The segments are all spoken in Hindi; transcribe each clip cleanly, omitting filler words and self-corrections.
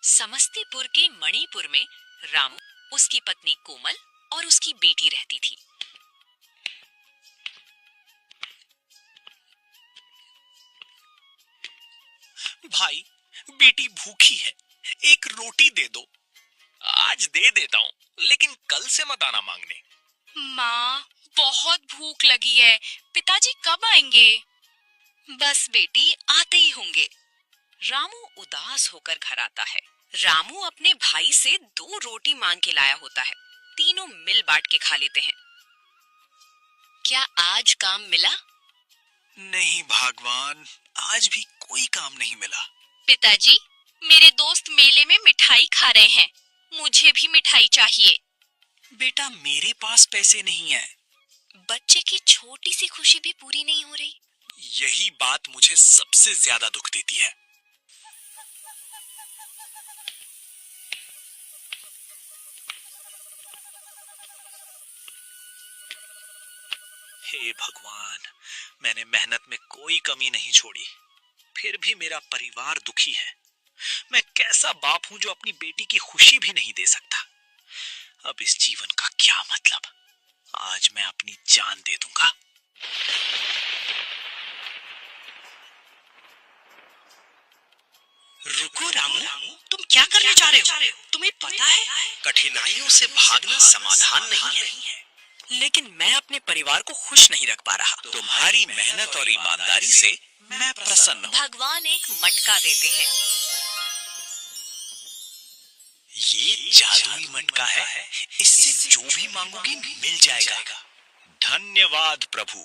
समस्तीपुर के मणिपुर में रामू, उसकी पत्नी कोमल और उसकी बेटी रहती थी। भाई, बेटी भूखी है, एक रोटी दे दो। आज दे देता हूँ, लेकिन कल से मत आना मांगने। माँ, बहुत भूख लगी है, पिताजी कब आएंगे? बस बेटी, आते ही होंगे। रामू उदास होकर घर आता है। रामू अपने भाई से 2 रोटी मांग के लाया होता है। तीनों मिल बांट के खा लेते हैं। क्या आज काम मिला? नहीं भगवान, आज भी कोई काम नहीं मिला। पिताजी, मेरे दोस्त मेले में मिठाई खा रहे हैं, मुझे भी मिठाई चाहिए। बेटा, मेरे पास पैसे नहीं है। बच्चे की छोटी सी खुशी भी पूरी नहीं हो रही। यही बात मुझे सबसे ज्यादा दुख देती है। हे भगवान, मैंने मेहनत में कोई कमी नहीं छोड़ी, फिर भी मेरा परिवार दुखी है। मैं कैसा बाप हूं जो अपनी बेटी की खुशी भी नहीं दे सकता। अब इस जीवन का क्या मतलब? आज मैं अपनी जान दे दूंगा। रुको रामू, तुम क्या करने जा रहे हो? तुम्हें पता है कठिनाइयों से भागना समाधान नहीं है। लेकिन मैं अपने परिवार को खुश नहीं रख पा रहा। तुम्हारी मेहनत और ईमानदारी से मैं प्रसन्न हूँ। भगवान एक मटका देते हैं। ये जादुई मटका है, इससे जो भी मांगोगी मिल जाएगा। धन्यवाद प्रभु।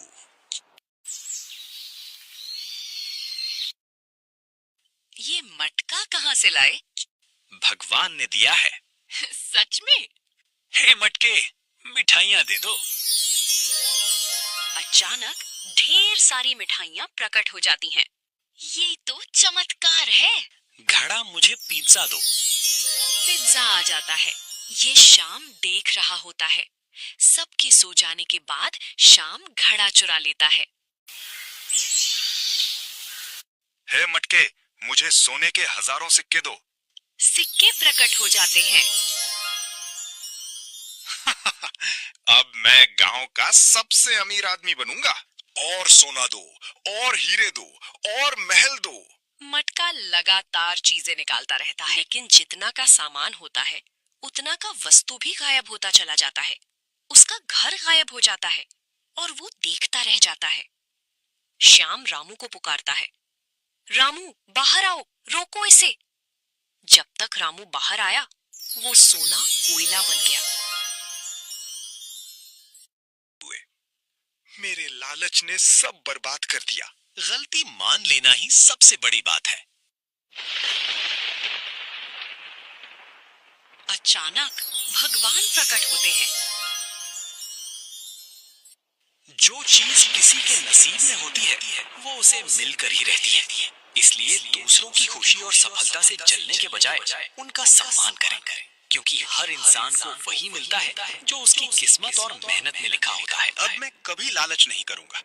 ये मटका कहाँ से लाए? भगवान ने दिया है। सच में? हे मटके, मिठाइयाँ दे दो। अचानक ढेर सारी मिठाइयाँ प्रकट हो जाती हैं। ये तो चमत्कार है। घड़ा, मुझे पिज्जा दो। पिज्जा आ जाता है। ये शाम देख रहा होता है। सबके सो जाने के बाद शाम घड़ा चुरा लेता है। हे मटके, मुझे सोने के हजारों सिक्के दो। सिक्के प्रकट हो जाते हैं। अब मैं गांव का सबसे अमीर आदमी बनूंगा। और सोना दो, और हीरे दो, और महल दो। मटका लगातार चीजें निकालता रहता है, लेकिन जितना का सामान होता है उतना का वस्तु भी गायब होता चला जाता है। उसका घर गायब हो जाता है और वो देखता रह जाता है। श्याम रामू को पुकारता है, रामू बाहर आओ, रोको इसे। जब तक रामू बाहर आया, वो सोना कोयला बन गया। मेरे लालच ने सब बर्बाद कर दिया। गलती मान लेना ही सबसे बड़ी बात है। अचानक भगवान प्रकट होते हैं। जो चीज किसी के नसीब में होती है, वो उसे मिलकर ही रहती है। इसलिए दूसरों की खुशी और सफलता से जलने के बजाय उनका सम्मान करें, क्योंकि हर इंसान को वही मिलता है जो उसकी किस्मत और मेहनत में लिखा होता है। अब मैं कभी लालच नहीं करूंगा।